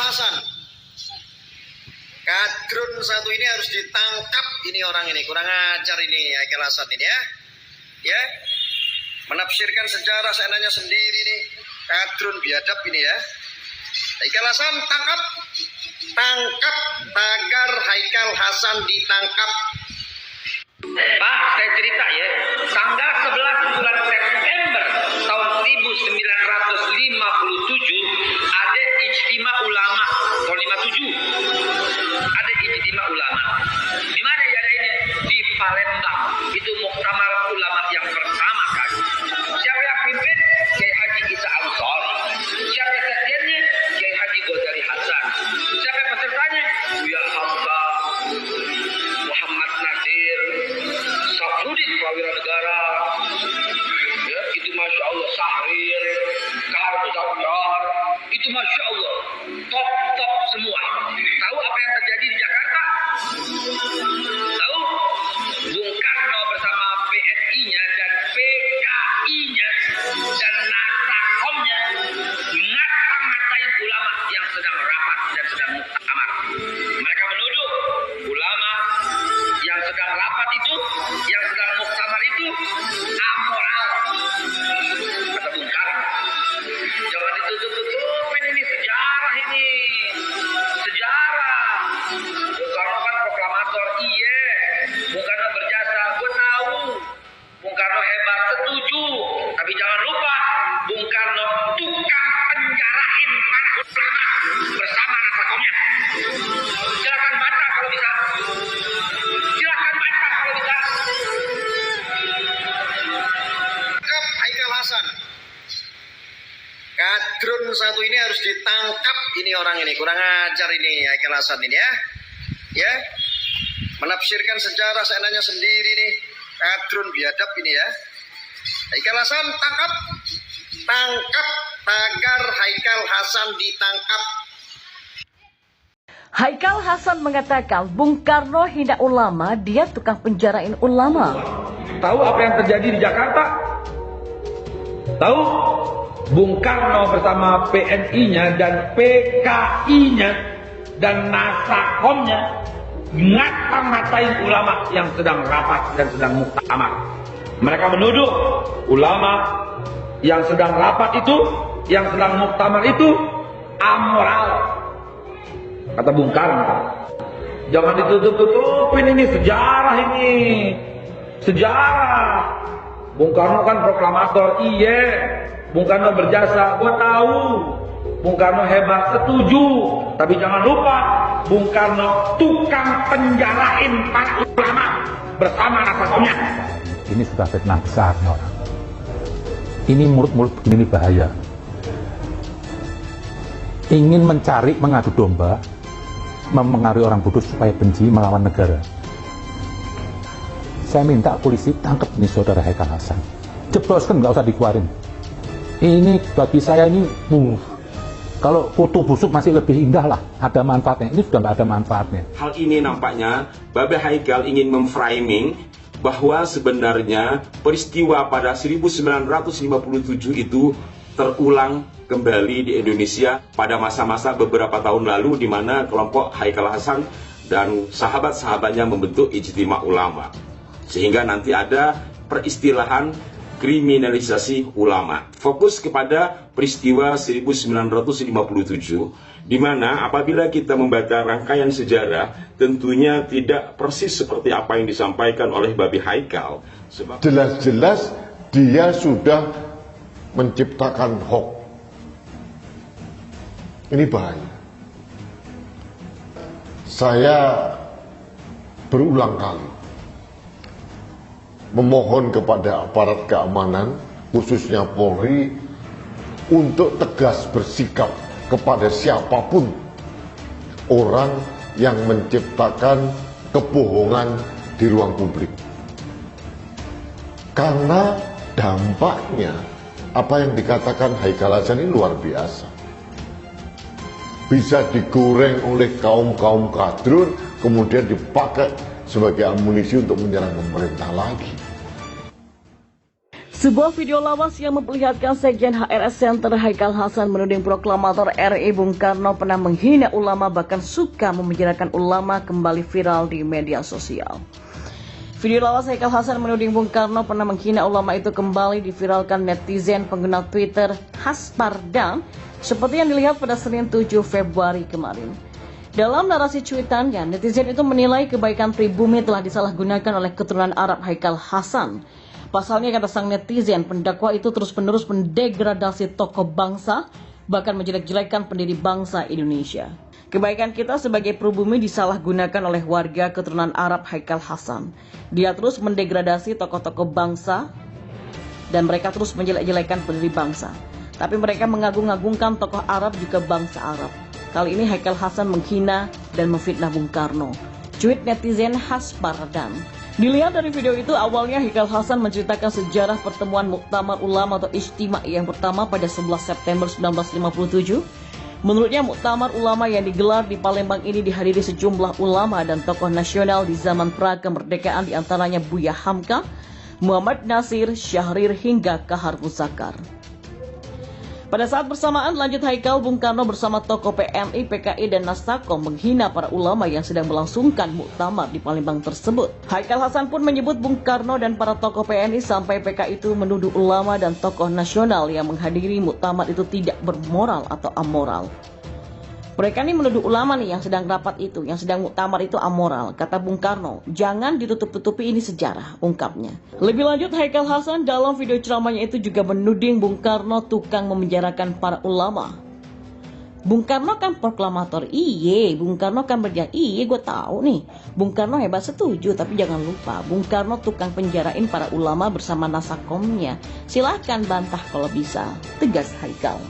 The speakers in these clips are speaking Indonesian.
Hasan. Kadrun satu ini harus ditangkap, ini orang ini kurang ajar ini Haikal Hasan ini ya, menafsirkan sejarah seenaknya sendiri nih, kadrun biadab ini ya. Haikal Hasan tangkap tagar Haikal Hasan ditangkap. Pak, saya cerita ya, tanggal 11 bulan September tahun 1957 ada ijtima ulama tahun 57. Ada ijtima ulama. Di mana ya ada ini? Di Palembang. Itu muktamar ulama yang pertama kali. Siapa yang pimpin? Kiai Haji Isa Ansori. Siapa sekjennya? Kiai Haji Ghazali Hasan. Siapa pesertanya? Buya Hamka, Muhammad Nasir, Safruddin Prawira Negara, ya, itu Masya Allah, Sahrir, Kahar Muzaffar, itu Masya Allah, top semua. Tahu apa yang terjadi di Jakarta? Tahu? Bung Karno bersama PNI-nya dan PKI-nya dan Nasakomnya ngata-ngatain ulama yang sedang rapat dan sedang muktamar. Mereka menuduh ulama yang sedang rapat itu, yang sedang muktamar itu amoral, kata Bung Karno. Jangan ditutup-tutupin, ini sejarah ini. Sejarah. Bung Karno kan proklamator, iya. Bung Karno berjasa, gue tahu. Bung Karno hebat, setuju. Tapi jangan lupa, Bung Karno tukang penjarain para ulama bersama nasakomnya. Silakan bantah kalau bisa. Silakan bantah kalau bisa. Tangkap Haikal Hasan. Kadrun satu ini harus ditangkap, ini orang ini kurang ajar ini Haikal Hasan ini ya, menafsirkan sejarah seenaknya sendiri nih, kadrun biadab ini ya. Haikal Hasan tangkap tagar Haikal Hasan ditangkap. Haikal Hasan mengatakan Bung Karno hina ulama, dia tukang penjarain ulama. Tahu apa yang terjadi di Jakarta? Tahu? Bung Karno bersama PNI-nya dan PKI-nya dan Nasakomnya ngata-ngatain ulama yang sedang rapat dan sedang muktamar. Mereka menuduh ulama yang sedang rapat itu, yang sedang muktamar itu amoral, kata Bung Karno. Jangan ditutup-tutupin, ini sejarah ini. Sejarah. Bung Karno kan proklamator, iya. Bung Karno berjasa, gue tahu. Bung Karno hebat, setuju. Tapi jangan lupa, Bung Karno tukang penjarain para ulama bersama nasakomnya. Ini sudah fitnah besar nih orang. Ini mulut-mulut begini bahaya. Ingin mencari mengadu domba, mempengaruhi orang bodoh supaya benci melawan negara. Saya minta polisi tangkap nih saudara Haikal Hasan. Jebloskan, nggak usah dikeluarin. Ini bagi saya ini, kalau kutu busuk masih lebih indah lah, ada manfaatnya. Ini sudah nggak ada manfaatnya. Hal ini nampaknya Babe Haikal ingin memframing bahwa sebenarnya peristiwa pada 1957 itu terulang kembali di Indonesia pada masa-masa beberapa tahun lalu, di mana kelompok Haikal Hasan dan sahabat-sahabatnya membentuk ijtima ulama, sehingga nanti ada peristilahan kriminalisasi ulama. Fokus kepada peristiwa 1957, di mana apabila kita membaca rangkaian sejarah, tentunya tidak persis seperti apa yang disampaikan oleh Babe Haikal. Sebab jelas-jelas dia sudah menciptakan hoax. Ini bahaya. Saya berulang kali memohon kepada aparat keamanan, khususnya Polri, untuk tegas bersikap kepada siapapun orang yang menciptakan kebohongan di ruang publik. Karena dampaknya, apa yang dikatakan Haikal Hasan ini luar biasa. Bisa digoreng oleh kaum-kaum kadrun, kemudian dipakai sebagai amunisi untuk menyerang pemerintah lagi. Sebuah video lawas yang memperlihatkan Sekjen HRS Center Haikal Hasan menuding proklamator RI Bung Karno pernah menghina ulama bahkan suka memenjarakan ulama kembali viral di media sosial. Video lawas Haikal Hasan menuding Bung Karno pernah menghina ulama itu kembali diviralkan netizen pengguna Twitter Haspardan seperti yang dilihat pada Senin 7 Februari kemarin. Dalam narasi cuitannya, netizen itu menilai kebaikan pribumi telah disalahgunakan oleh keturunan Arab Haikal Hasan. Pasalnya, kata sang netizen, pendakwa itu terus-menerus mendegradasi tokoh bangsa, bahkan menjelek-jelekan pendiri bangsa Indonesia. Kebaikan kita sebagai pribumi disalahgunakan oleh warga keturunan Arab Haikal Hasan. Dia terus mendegradasi tokoh-tokoh bangsa, dan mereka terus menjelek-jelekan pendiri bangsa. Tapi mereka mengagung-agungkan tokoh Arab juga bangsa Arab. Kali ini Haikal Hasan menghina dan memfitnah Bung Karno. Cuit netizen Haspardan. Dilihat dari video itu, awalnya Haikal Hasan menceritakan sejarah pertemuan Muktamar Ulama atau Ijtima yang pertama pada 11 September 1957. Menurutnya Muktamar Ulama yang digelar di Palembang ini dihadiri sejumlah ulama dan tokoh nasional di zaman pra-kemerdekaan, diantaranya Buya Hamka, Muhammad Nasir, Syahrir hingga Kahar Musakar. Pada saat bersamaan, lanjut Haikal, Bung Karno bersama tokoh PMI, PKI, dan Nasakom menghina para ulama yang sedang melangsungkan muktamar di Palembang tersebut. Haikal Hasan pun menyebut Bung Karno dan para tokoh PNI sampai PKI itu menuduh ulama dan tokoh nasional yang menghadiri muktamar itu tidak bermoral atau amoral. Mereka ini menuduh ulama nih yang sedang rapat itu, yang sedang muktamar itu amoral. Kata Bung Karno, jangan ditutup-tutupi, ini sejarah, ungkapnya. Lebih lanjut, Haikal Hasan dalam video ceramahnya itu juga menuding Bung Karno tukang memenjarakan para ulama. Bung Karno kan proklamator, Bung Karno kan berjaya, gue tahu nih. Bung Karno hebat, setuju, tapi jangan lupa, Bung Karno tukang penjarain para ulama bersama Nasakomnya. Silahkan bantah kalau bisa, tegas Haikal.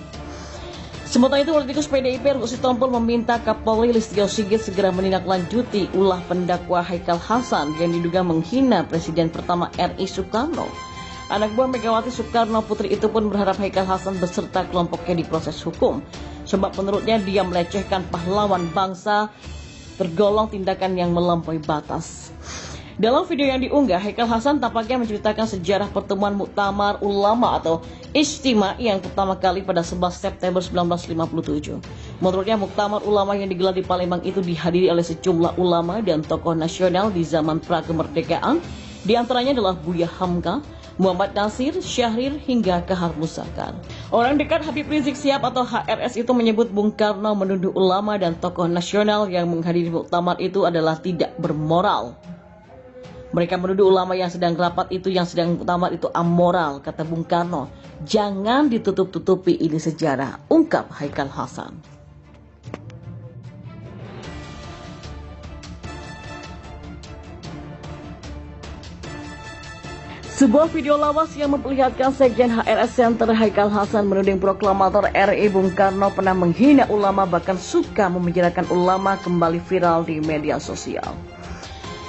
Sementara itu, politikus PDIP Argo Sitompul meminta Kapolri Listio Sigit segera menindaklanjuti ulah pendakwa Haikal Hasan yang diduga menghina Presiden pertama RI Soekarno. Anak buah Megawati Soekarno Putri itu pun berharap Haikal Hasan beserta kelompoknya diproses hukum, sebab menurutnya dia melecehkan pahlawan bangsa, tergolong tindakan yang melampaui batas. Dalam video yang diunggah, Haikal Hasan tampaknya menceritakan sejarah pertemuan Muktamar Ulama atau Ijtima yang pertama kali pada 11 September 1957. Menurutnya, Muktamar Ulama yang digelar di Palembang itu dihadiri oleh sejumlah ulama dan tokoh nasional di zaman pra-kemerdekaan. Di antaranya adalah Buya Hamka, Muhammad Nasir, Syahrir hingga Kahar Musakar. Orang dekat Habib Rizik Syihab atau HRS itu menyebut Bung Karno menuduh ulama dan tokoh nasional yang menghadiri muktamar itu adalah tidak bermoral. Mereka menuduh ulama yang sedang rapat itu, yang sedang muktamar itu amoral, kata Bung Karno. Jangan ditutup-tutupi, ini sejarah, ungkap Haikal Hasan. Sebuah video lawas yang memperlihatkan Sekjen HRS Center Haikal Hasan menuding proklamator RI Bung Karno pernah menghina ulama bahkan suka memenjarakan ulama kembali viral di media sosial.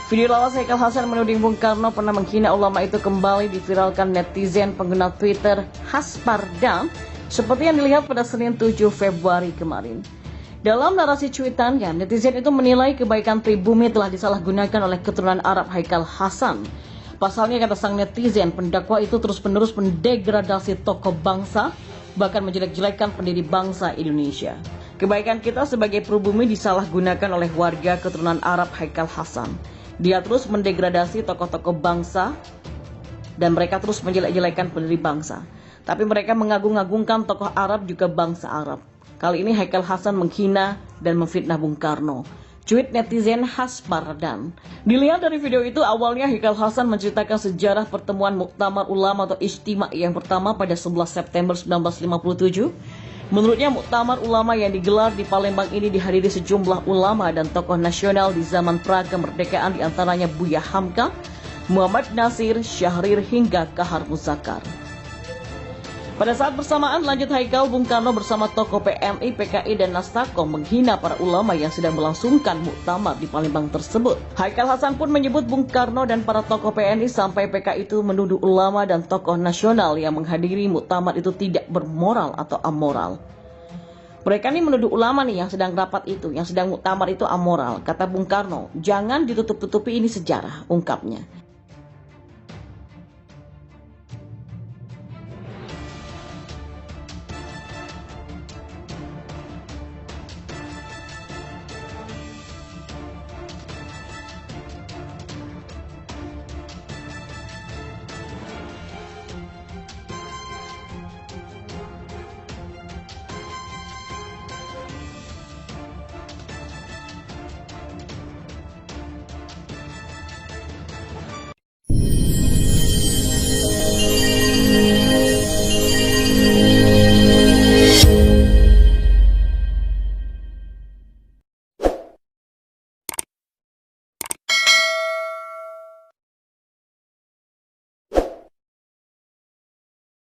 Video lawas Haikal Hasan menuding Bung Karno pernah menghina ulama itu kembali diviralkan netizen pengguna Twitter Haspardan seperti yang dilihat pada Senin 7 Februari kemarin. Dalam narasi cuitannya, netizen itu menilai kebaikan pribumi telah disalahgunakan oleh keturunan Arab Haikal Hasan. Pasalnya, kata sang netizen, pendakwa itu terus-menerus mendegradasi tokoh bangsa, bahkan menjelek-jelekan pendiri bangsa Indonesia. Kebaikan kita sebagai pribumi disalahgunakan oleh warga keturunan Arab Haikal Hasan. Dia terus mendegradasi tokoh-tokoh bangsa, dan mereka terus menjelek-jelekan pendiri bangsa. Tapi mereka mengagung-agungkan tokoh Arab juga bangsa Arab. Kali ini Haikal Hasan menghina dan memfitnah Bung Karno. Cuit netizen Haspardan. Dilihat dari video itu, awalnya Haikal Hasan menceritakan sejarah pertemuan Muktamar Ulama atau Ijtima yang pertama pada 11 September 1957. Menurutnya, Muktamar Ulama yang digelar di Palembang ini dihadiri sejumlah ulama dan tokoh nasional di zaman pra-kemerdekaan, diantaranya Buya Hamka, Muhammad Nasir, Syahrir hingga Kahar Musakar. Pada saat bersamaan, lanjut Haikal, Bung Karno bersama tokoh PMI, PKI, dan Nasakom menghina para ulama yang sedang melangsungkan muktamar di Palembang tersebut. Haikal Hasan pun menyebut Bung Karno dan para tokoh PNI sampai PKI itu menuduh ulama dan tokoh nasional yang menghadiri muktamar itu tidak bermoral atau amoral. Mereka ini menuduh ulama nih yang sedang rapat itu, yang sedang muktamar itu amoral, kata Bung Karno. Jangan ditutup-tutupi, ini sejarah, ungkapnya.